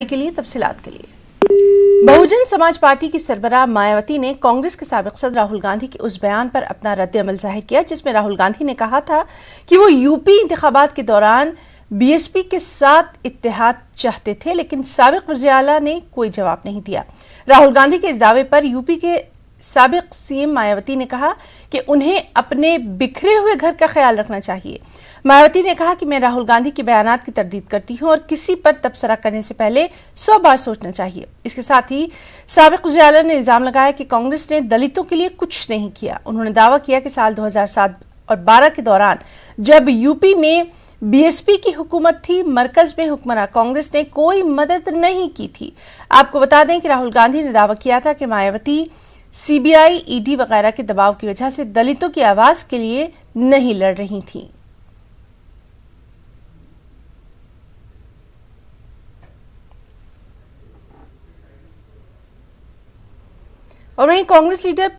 के लिए तफसीलात के लिए बहुजन समाज पार्टी की सरबराह मायावती ने कांग्रेस के साबिक सदर राहुल गांधी के उस बयान पर अपना रद्द-ए-अमल जाहिर किया जिसमें राहुल गांधी ने कहा था कि वो यूपी इंतखाबात के दौरान बीएसपी के साथ इत्तेहाद चाहते थे, लेकिन साबिक वज़ीर आला ने कोई जवाब नहीं दिया। राहुल गांधी के इस दावे पर यूपी के साबिक सीएम मायावती ने कहा कि उन्हें अपने बिखरे हुए घर का ख्याल रखना चाहिए। मायावती ने कहा कि मैं राहुल गांधी के बयानात की तरदीद करती हूं और किसी पर तबसरा करने से पहले 100 बार सोचना चाहिए। इसके साथ ही साबिक वज़ीर आला ने इल्जाम लगाया कि कांग्रेस ने दलितों के लिए कुछ नहीं किया। उन्होंने दावा किया कि साल 2007 और 12 के दौरान जब यूपी में बीएसपी की हुकूमत थी, मरकज में हुक्मरान कांग्रेस ने कोई मदद नहीं की थी। आपको बता दें कि राहुल गांधी ने दावा किया था कि मायावती सीबीआई, ईडी वगैरह के दबाव की वजह से दलितों की आवाज के लिए नहीं लड़ रही थी। और वहीं कांग्रेस लीडर